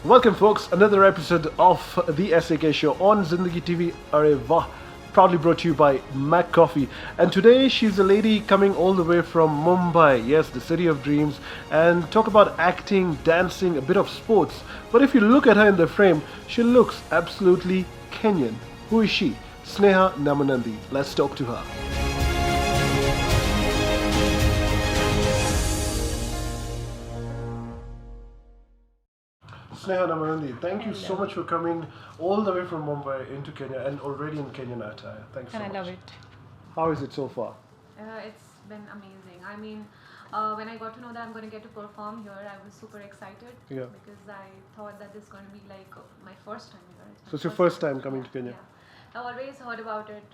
Welcome, folks. Another episode of the SAK show on Zindagi TV. Arey Wah, proudly brought to you by MacCoffee. And today she's a lady coming all the way from Mumbai, yes, the city of dreams, and talk about acting, dancing, a bit of sports. But if you look at her in the frame, she looks absolutely Kenyan. Who is she? Sneha Namanandi. Let's talk to her. Sneha Namanandi, thank you so much for coming all the way from Mumbai into Kenya and already in Kenyan attire. Thanks so much. And I love it. How is it so far? It's been amazing. I mean, when I got to know that I'm going to get to perform here, I was super excited because I thought that this is going to be like my first time here. So it's your first time coming to Kenya? Yeah. I've always heard about it.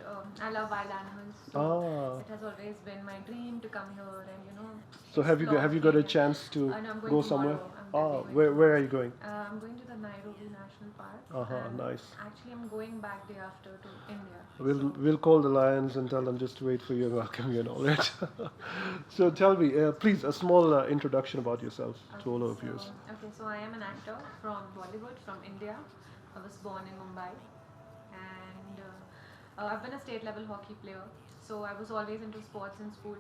I love wild animals. So it has always been my dream to come here and So have you got a chance to no, I'm going go somewhere? tomorrow. Where are you going? I'm going to the Nairobi National Park. Nice. Actually, I'm going back day after to India. We'll call the Lions and tell them just to wait for you and welcome you and all that. So tell me, please, a small introduction about yourself to all our viewers. Okay, so I am an actor from Bollywood, from India. I was born in Mumbai. And I've been a state level hockey player, so I was always into sports in school.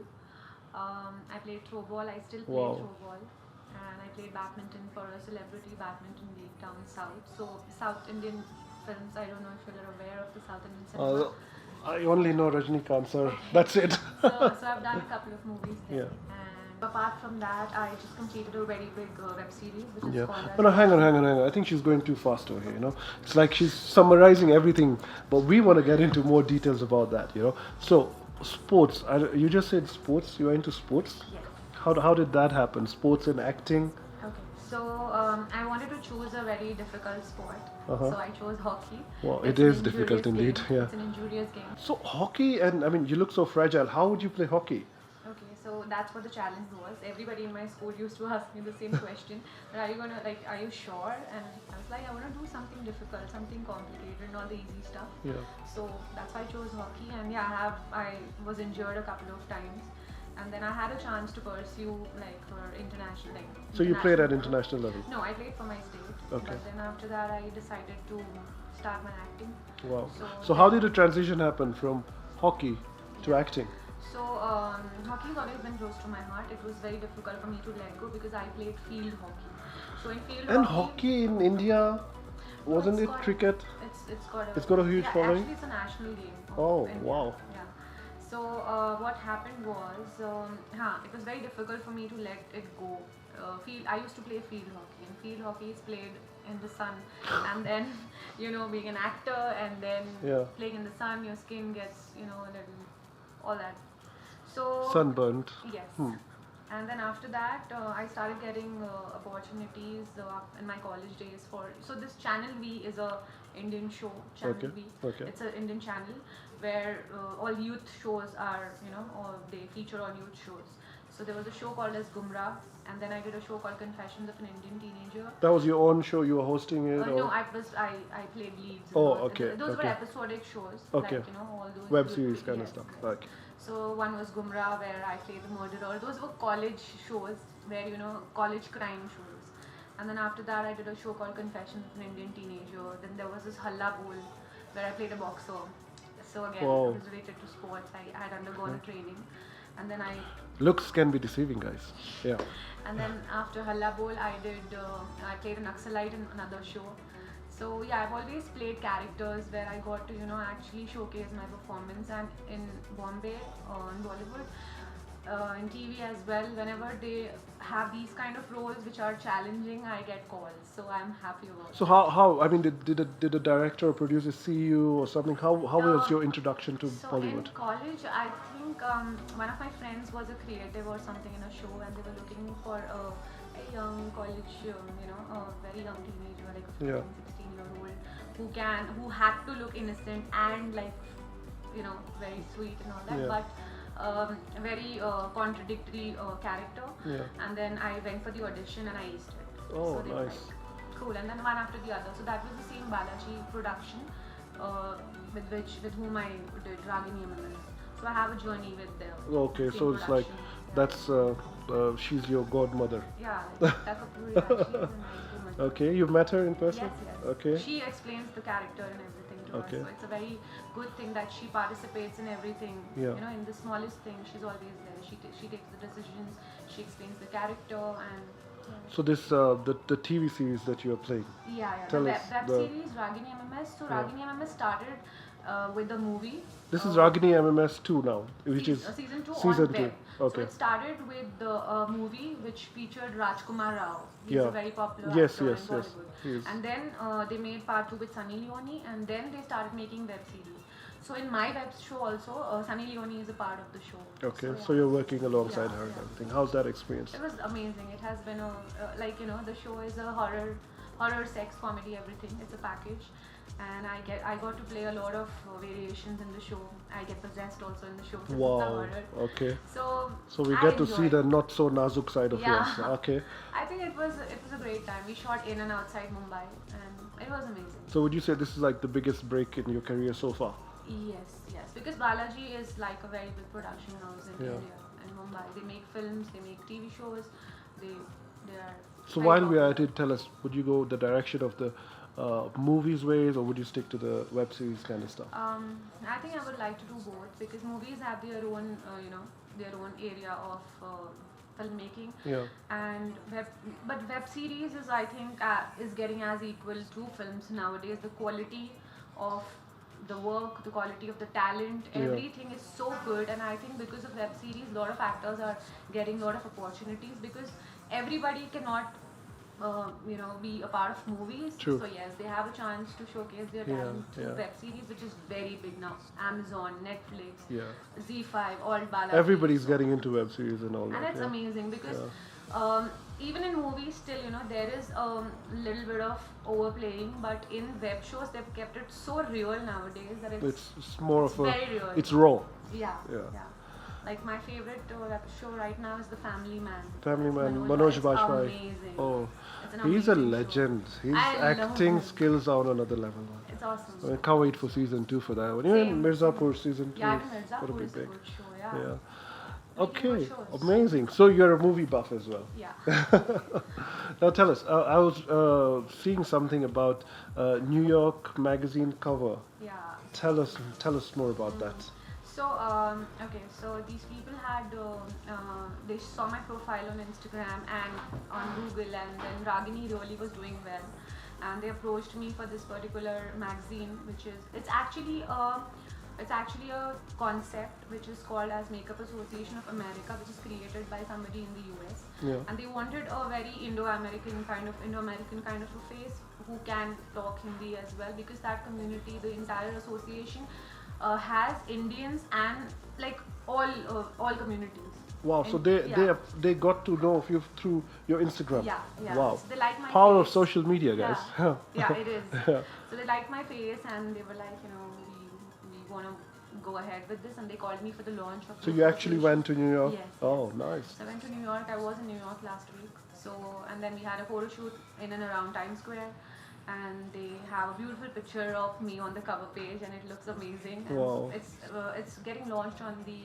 I played throwball, I still play throwball, and I played badminton for a celebrity badminton league down south. So South Indian films, I don't know if you're aware of the South Indian cinema. I only know Raghini, sir. That's it. so I've done a couple of movies there. Yeah. And apart from that, I just completed a very big web series, which is called... No, hang on. I think she's going too fast over here, It's like she's summarizing everything, but we want to get into more details about that, So, sports. You just said sports. You are into sports? Yes. How did that happen? Sports and acting? Okay. So, I wanted to choose a very difficult sport. So I chose hockey. Well, it is difficult indeed. Yeah. It's an injurious game. So hockey, and I mean, you look so fragile. How would you play hockey? Okay, so that's what the challenge was. Everybody in my school used to ask me the same question. But are you sure? And I was like, I want to do something difficult, something complicated, not the easy stuff. Yeah. So that's why I chose hockey. And yeah, I was injured a couple of times. And then I had a chance to pursue for international So you played at international level? No, I played for my state. Okay. But then after that I decided to start my acting. Wow. So how did the transition happen from hockey to acting? So hockey has always been close to my heart. It was very difficult for me to let go because I played field hockey. So in field hockey in India, wasn't it cricket? It's got a huge following? Actually it's a national game. Oh, India. wow. Yeah. So what happened was, it was very difficult for me to let it go. I used to play field hockey, and field hockey is played in the sun. And then, being an actor and then playing in the sun, your skin gets, a little, all that. So sunburnt. Yes. And then after that, I started getting opportunities in my college days so this Channel V is a Indian show, Channel V. Okay. It's an Indian channel where all youth shows are, or they feature all youth shows. So there was a show called as Gumrah, and then I did a show called Confessions of an Indian Teenager. That was your own show, you were hosting it? No, I played leads. Those were episodic shows, all those web series kind of stuff. Yes. Okay. So one was Gumrah, where I played the murderer. Those were college shows, where college crime shows. And then after that, I did a show called Confessions of an Indian Teenager. Then there was this Halla Bowl, where I played a boxer. So again, it was related to sports. I had undergone a training, and then looks can be deceiving, guys. Yeah. And then after Halla Bowl, I played an Naxalite in another show. So yeah, I've always played characters where I got to actually showcase my performance, and in Bombay in Bollywood, in TV as well, whenever they have these kind of roles which are challenging, I get calls. So I'm happy about it. So how I mean, did the director or producer see you or something? How was your introduction to Bollywood? In college, I think one of my friends was a creative or something in a show, and they were looking for a young college, a very young teenager, like a 15, 16-year-old, who had to look innocent and very sweet and all that, but very contradictory character. And then I went for the audition and I aced it. Oh, so they nice. were like, cool. And then one after the other. So that was the same Balaji production with whom I did Raghini. So I have a journey with them. Okay, so it's like that's she's your godmother. Yeah, like, that's a woman. Okay, you've met her in person? Yes, yes. Okay. She explains the character and everything to Okay. us. So it's a very good thing that she participates in everything. Yeah. You know, in the smallest thing, she's always there. She takes the decisions. She explains the character and. So this the TV series that you are playing. Yeah, yeah. Tell The us web the- series Raghini MMS. So Yeah. Raghini MMS started with the movie. This is Raghini MMS 2 now, which is season 2 season on 2. web. Okay. So it started with the movie which featured Rajkumar Rao. He's Yeah. a very popular Yes, actor yes, in yes. Bollywood. He is. And then they made part 2 with Sunny Leone, and then they started making web series. So in my web show also, Sunny Leone is a part of the show. Okay, so yeah. you're working alongside Yeah, her and yeah. everything. How's that experience? It was amazing. It has been a like the show is a horror, sex, comedy, everything. It's a package, and I got to play a lot of variations in the show. I get possessed also in the show. Since Wow. It's a horror. Okay. So we I get to see enjoyed the not so nazuk side of Yeah. yours. Okay. I think it was a great time. We shot in and outside Mumbai, and it was amazing. So would you say this is like the biggest break in your career so far? Yes, because Balaji is like a very big production house in Yeah. India and Mumbai. They make films, they make TV shows, they are. So very while we are popular. at it, tell us, would you go the direction of the movies ways, or would you stick to the web series kind of stuff? I think I would like to do both because movies have their own, their own area of filmmaking. Yeah. And web series is I think is getting as equal to films nowadays. The quality of the work, the quality of the talent, Yeah. everything is so good. And I think because of web series, a lot of actors are getting a lot of opportunities because everybody cannot. Be a part of movies. True. So yes, they have a chance to showcase their Yeah, talent through yeah. web series, which is very big now. Amazon, Netflix, Yeah. Z5, all Balaji. Everybody's getting into web series and all And that. it's Yeah. amazing because even in movies still, there is a little bit of overplaying, but in web shows they've kept it so real nowadays that It's more of a. very real. It's raw. Yeah. Yeah. Like my favorite web show right now is The Family Man. Family Man, Manoj Manoj Bhai. Bajpayee. It's amazing. Oh, It's an he's a amazing show. legend. His I love acting him. skills are on another level. It's awesome. I can't wait for season 2 for that one. Even Same. Mirzapur season 2 Yeah, is even gonna Mirzapur be is a big. good show. Yeah. Yeah. Really Okay, good shows. amazing. So you're a movie buff as well. Yeah. Now tell us, I was seeing something about New York magazine cover. Yeah. Tell us more about that. So so these people had they saw my profile on Instagram and on Google, and then Raghini really was doing well, and they approached me for this particular magazine, which is it's actually a concept which is called as Makeup Association of America, which is created by somebody in the US. Yeah. And they wanted a very Indo-American kind of a face who can talk Hindi as well, because that community, the entire association, has Indians and like all communities. Wow. So Yeah. they got to know of you through your Instagram. Yeah, yeah. Wow. So they like my Power of face. social media, guys. Yeah, yeah, it is. Yeah. So they liked my face and they were like, we want to go ahead with this, and they called me for the launch of. So the you actually association. went to New York? Yes. Oh, nice. So I went to New York. I was in New York last week. So and then we had a photo shoot in and around Times Square, and they have a beautiful picture of me on the cover page, and it looks amazing. And Wow. It's getting launched on the.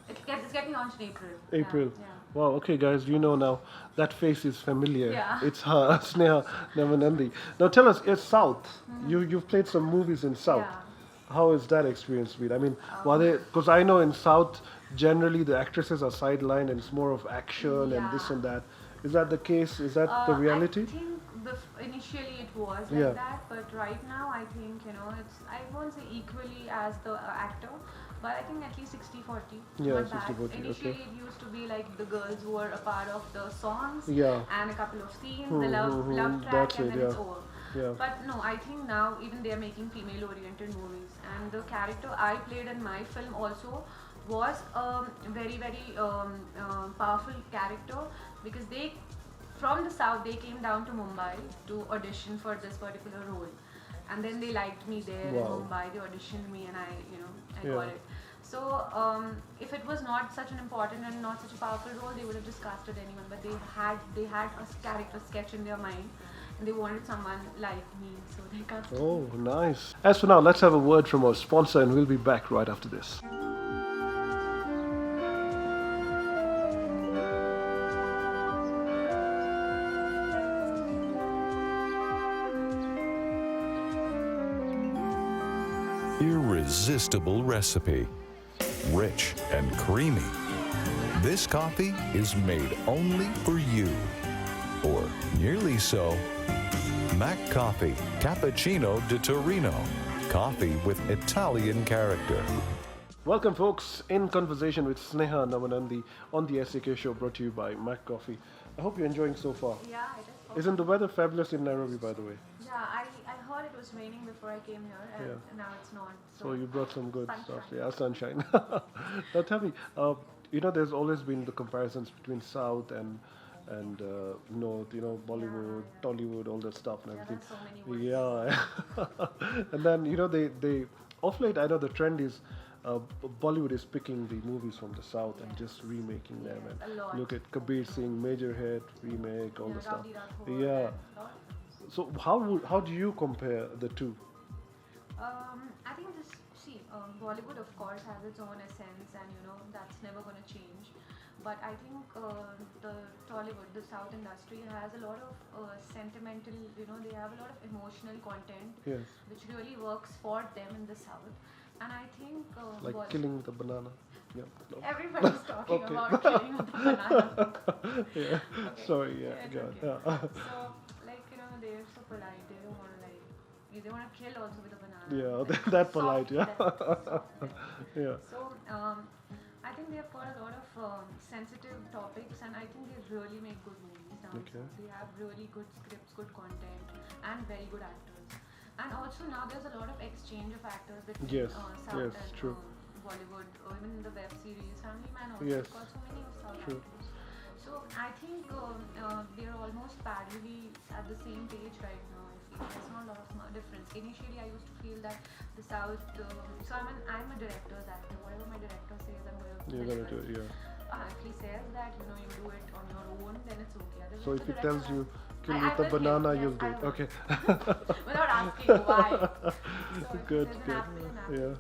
It's getting launched in April. April. Yeah. Wow, okay guys, you know now that face is familiar. Yeah. It's her, Sneha Namanandi. Now tell us, it's South. You've played some movies in South. Yeah. How has that experience been? I mean, because I know in South generally the actresses are sidelined and it's more of action and this Yeah. and that. Is that the case? Is that the reality? I think initially it was Yeah. like that, but right now I think it's I won't say equally as the actor, but I think at least 60-40. Yeah, not bad. 60-40, Initially okay. it used to be like the girls who were a part of the songs Yeah. and a couple of scenes, the love track, that's and it, then it's yeah. over. Yeah. But no, I think now even they are making female-oriented movies, and the character I played in my film also was a very powerful character, because they from the south they came down to Mumbai to audition for this particular role, and then they liked me there in Wow. Mumbai. They auditioned me, and I Yeah. got it. So if it was not such an important and not such a powerful role, they would have just casted anyone. But they had a character sketch in their mind, and they wanted someone like me, so they casted me. Oh, nice. As for now, let's have a word from our sponsor and we'll be back right after this. irresistible recipe. Rich and creamy. This coffee is made only for you. Or nearly so. MacCoffee Cappuccino di Torino. Coffee with Italian character. Welcome, folks, in conversation with Sneha Namanandi on the SAK show, brought to you by MacCoffee. I hope you're enjoying so far. Yeah, it is. Isn't the weather fabulous in Nairobi, by the way? Yeah, I heard it was raining before I came here, and now it's not. So you brought some good sunshine. stuff. Yeah, sunshine. Now tell me, there's always been the comparisons between South and North, Bollywood, Yeah. Tollywood, all that stuff and Yeah, everything. there's so many words. Yeah. And then, they of late, I know the trend is Bollywood is picking the movies from the South and just remaking them. Yes, And a lot. look at Kabir Singh, Major Hit, remake, all the stuff. Rowdy Rathore Yeah. and lot. So how do you compare the two? I think Bollywood of course has its own essence, and that's never going to change. But I think the Tollywood, the South industry, has a lot of sentimental. They have a lot of emotional content, Yes. which really works for them in the South. And I think Like killing the banana. Yeah. No. everybody's talking Okay. about killing with the banana. Yeah. Okay. Sorry. Yeah. It's go on. okay. Yeah. So, they're so polite. They don't want to they want to kill also with a banana. Yeah, Like, that soft, polite, yeah. soft. Yeah. So, I think they've got a lot of sensitive topics, and I think they really make good movies now. Okay. They have really good scripts, good content, and very good actors. And also now there's a lot of exchange of actors between Yes, South yes, and true. Bollywood, or even in the web series Family Man also. Yes, Got so many South true. actors. So I think they're almost parallelly at the same page right now. I feel there's not a lot of difference. Initially, I used to feel that the South. So I'm a director's actor. Whatever my director says, I'm going to. You're gonna do it. Yeah. If he says that you do it on your own, then it's okay. Otherwise, So if the he tells director you kill I with the will kill, banana, yes, you'll do I it. will. Okay. without asking why. So if Good, there's an good. apple, an apple. Yeah.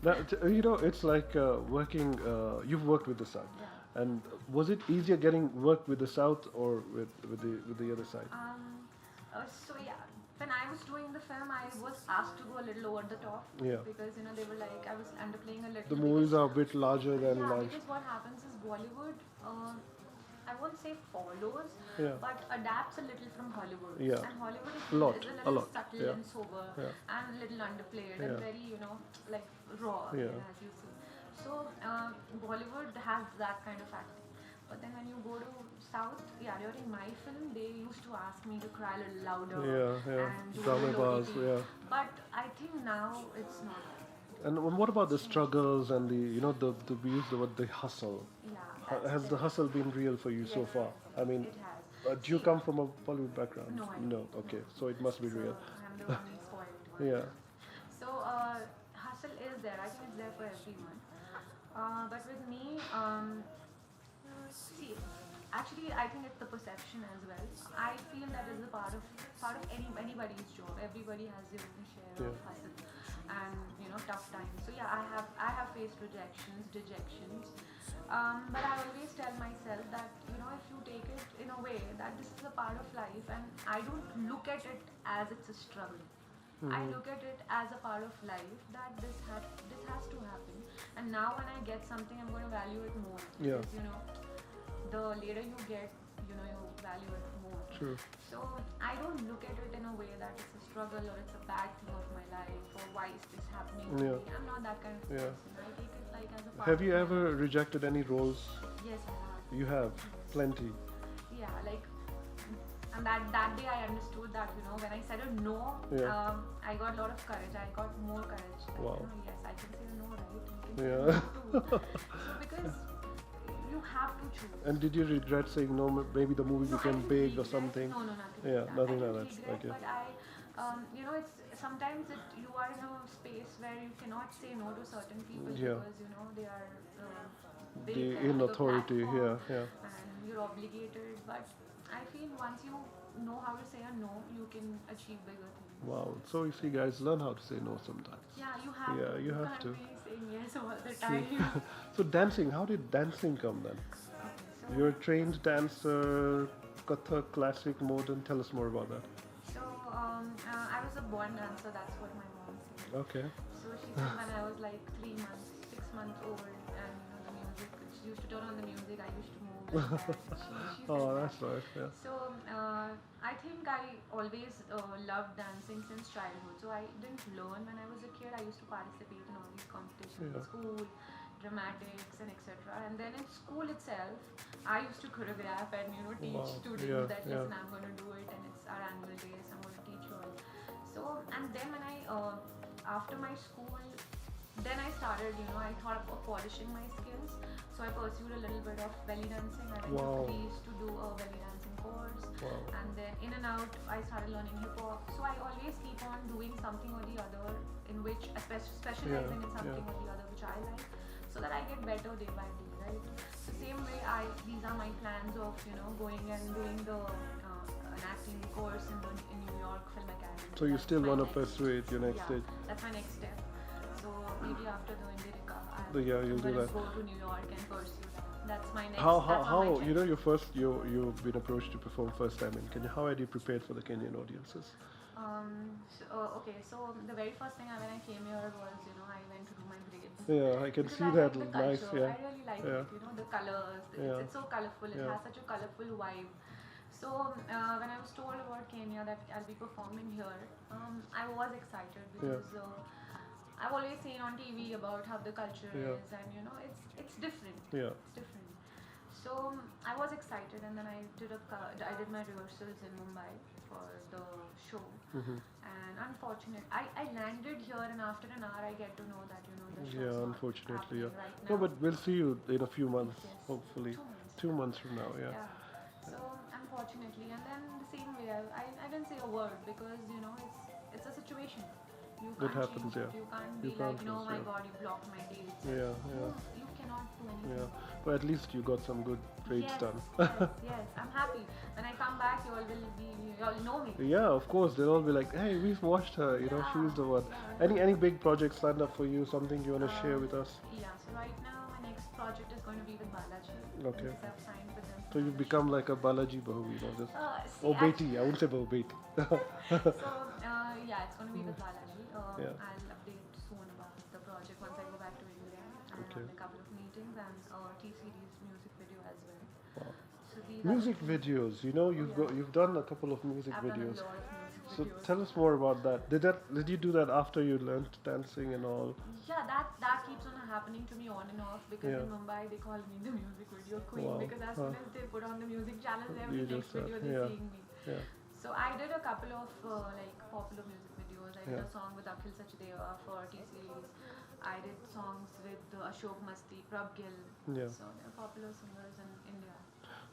So, Now, it's like working. You've worked with the South, Yeah. and was it easier getting work with the South or with the other side? So yeah, when I was doing the film, I was asked to go a little over the top. Yeah. Because they were like I was underplaying a little. The movies are a bit larger than Yeah, life. because what happens is Bollywood, I won't say follows, Yeah. but adapts a little from Hollywood. Yeah. And Hollywood is, A lot, is a a little lot, subtle yeah. and sober Yeah. and a little underplayed Yeah. and very, like raw, Yeah. as you see. So Bollywood has that kind of acting. But then when you go to South, during my film, they used to ask me to cry a little louder Yeah. and do Drama a little bars, OTT. yeah. But I think now it's not. And what about the struggles and we use the word the hustle? Yeah. Has the hustle been real for you so Yes, far? I mean, it has. do you come from a Bollywood background? No, I don't. Okay, so it must be So real. I'm the one spoiled one. Yeah. So hustle is there. I think it's there for everyone. But with me, see, actually, I think it's the perception as well. I feel that is a part of anybody's job. Everybody has their own share of Yeah. hustle and tough times. So yeah, I have faced rejections, dejections. But I always tell myself that if you take it in a way that this is a part of life, and I don't look at it as it's a struggle. I look at it as a part of life that this has to happen. And now when I get something, I'm going to value it more. Yeah. Because the later you get, you value it more. True. So I don't look at it in a way that it's a struggle or it's a bad thing of my life or why is this happening to Yeah. me. I'm not that kind of Yeah. person. I take it like as a part Have of you my ever life. rejected any roles? Yes, I have. You have plenty. Yeah, like, and that day I understood that when I said a no, Yeah. I got a lot of courage. I got more courage. Like, Wow. Yes, I can say no, right? You can Yeah. say no too. So because you have to choose. And did you regret saying no? Maybe the movie No, I became didn't big or regret. something. No, nothing. Yeah, like that. nothing I like didn't that. regret, Okay. but it's sometimes you are in a space where you cannot say no to certain people Yeah. because they are The big and in the authority. platform, Yeah. and you're obligated. But I feel once you know how to say a no, you can achieve bigger things. Wow. So you see, guys, learn how to say no sometimes. Yeah, you have Yeah, to. you have can't to. be saying yes all the time. So dancing, how did dancing come then? Okay, so You're a trained dancer, Kathak, classic, modern. Tell us more about that. I was a born dancer. That's what my mom said. Okay. So she said when I was like 3 months, 6 months old, and the music, she used to turn on the music, I used to move like that. She said Oh, that. that's nice. Yeah. So I think I always loved dancing since childhood. So I didn't learn when I was a kid. I used to participate in all these competitions in Yeah. school, dramatics and etc. And then in school itself, I used to choreograph and teach Wow. students Yeah. that Yeah. listen, I'm going to do it, and it's our annual day, so I'm going to teach you all. So and then when I after my school, then I started, I thought of polishing my skills. So I pursued a little bit of belly dancing. I went Wow. to Greece to do a belly dancing course. Wow. And then in and out, I started learning hip hop. So I always keep on doing something or the other in which, specializing in something or the other which I like, so that I get better day by day, right? The same way, these are my plans of, going and doing an acting course in New York Film Academy. So you That's still my want to next- pursue it, your next yeah, stage? that's my next step. So maybe after the Indica, Yeah, you'll do I'm gonna that. go to New York and pursue that. That's my next. How that's on my you know checklist. you've been approached to perform first time in Kenya. How had you prepared for the Kenyan audiences? Okay, so the very first thing when I came here was, I went to do my braids. Yeah, I can Because see I that. like the Nice. culture. Yeah. I really like Yeah. it, the colors. Yeah. It's so colorful. It Yeah. has such a colorful vibe. So when I was told about Kenya that I'll be performing here, I was excited because I've always seen on TV about how the culture Yeah. is, and it's different. Yeah. It's different. So I was excited, and then I did my rehearsals in Mumbai for the show. Mm-hmm. And I landed here, and after an hour I get to know that the show Yeah, is not unfortunately, yeah. happening right No, now. but we'll see you in a few months, Yes. hopefully. 2 months. 2 months from now, yeah. Yeah. So unfortunately, and then the same way I didn't say a word because it's a situation. You It can't happens, change it. yeah. You can't You be can't like, lose, my yeah. God, you blocked my dates. Yeah, No, yeah. you cannot do anything. Yeah, but at least you got some good trades Yes, done. yes, I'm happy. When I come back, you all know me. Yeah, of course, they'll all be like, hey, we've watched her, Yeah, she's the one. yeah. Any big projects lined up for you, something you want to share with us? Yeah, so right now my next project is going to be with Balaji. Okay. Because I've signed with them. So you've become like a Balaji Bahu, just... See, Oh, Beti, I wouldn't say Bahu, Beti. So, yeah, it's going to be with Balaji. Yeah. I'll update soon about the project once I go back to India. And Okay. a couple of meetings and T-Series music video as well. Wow. So these Music are videos, you've done a couple of music I've done a videos. lot of music So videos. tell us more about that. Did you do that after you learned dancing and all? Yeah, that keeps on happening to me on and off because Yeah. in Mumbai they call me the music video queen Wow. because as soon as they put on the music channels, every You next just video they're yeah. seeing me. Yeah. So I did a couple of popular music videos. I did Yeah. a song with Akhil Sachdeva for T-Series. I did songs with Ashok Masti, Prab Gill. Yeah. So they're popular singers in India.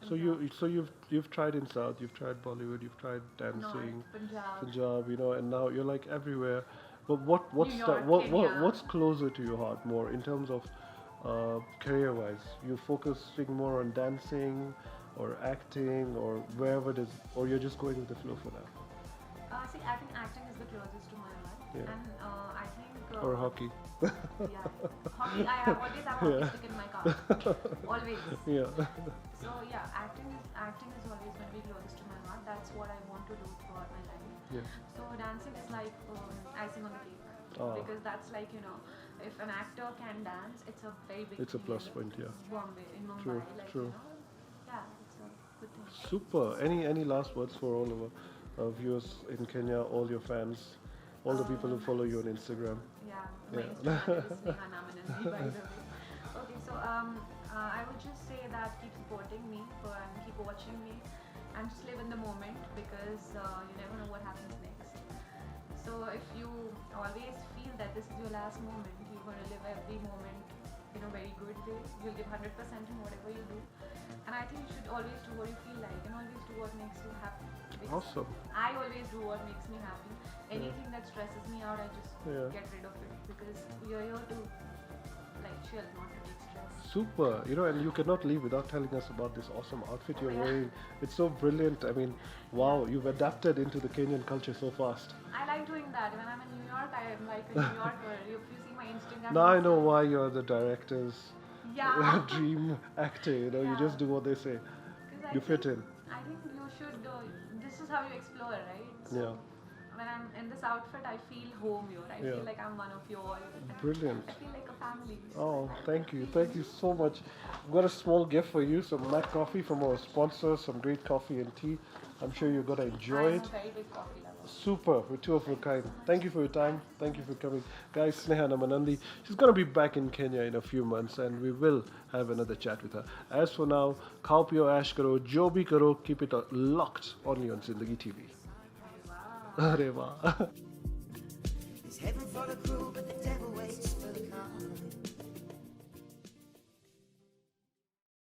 So you've tried in South, you've tried Bollywood, you've tried dancing, North, Punjab. Punjab, and now you're like everywhere. But what's New York, Kenya. what's closer to your heart more in terms of career-wise? You focusing more on dancing or acting or wherever it is, or you're just going with the flow for now? See, I think acting is the closest to my heart. Yeah. And I think... Or hockey? Yeah. Hockey, I always have hockey stick in my car. Always. Yeah. So yeah, acting is always going to be closest to my heart. That's what I want to do throughout my life. Yeah. So dancing is like icing on the cake. Ah. Because that's like, if an actor can dance, it's a very big It's a thing plus in point, yeah. Bombay, in Mumbai. True, Like, true. Yeah, it's a good thing. Super. Any last words for all of our viewers in Kenya, all your fans, all the people who follow you on Instagram? Yeah, my Yeah. Instagram is Sneha Namanandi, by the way. Okay, so I would just say that keep supporting me and keep watching me and just live in the moment because you never know what happens next. So if you always feel that this is your last moment, you're going to live every moment in a very good way. You'll give 100% in whatever you do. And I think you should always do what you feel like and always do what makes you happy. Because Awesome. I always do what makes me happy. Anything that stresses me out, I just Yeah. get rid of it because you're here to chill, not to take stress. Super. And you cannot leave without telling us about this awesome outfit you're yeah. wearing. It's so brilliant. I mean, wow, you've adapted into the Kenyan culture so fast. I like doing that. When I'm in New York, I am like a New Yorker. If you see my Instagram, Now I know why you're the director's Yeah. dream actor. You Yeah. just do what they say. 'Cause You fit in. I think you should. This is how you explore, right? So, Yeah. when I'm in this outfit, I feel home here. I feel like I'm one of you all. Brilliant. I feel like a family. Oh, thank you. Thank you so much. I've got a small gift for you, some MacCoffee from our sponsor, some great coffee and tea. I'm sure you're going to enjoy I'm it. a very big coffee lover. Super, we're two of a kind. Thank you for your time. Thank you for coming. Guys, Sneha Namanandi, she's going to be back in Kenya in a few months and we will have another chat with her. As for now, khao piyo ash karo, jo bhi karo, keep it locked only on Zindagi TV. Wow. Arey wah. There's heaven for the cruel, but the devil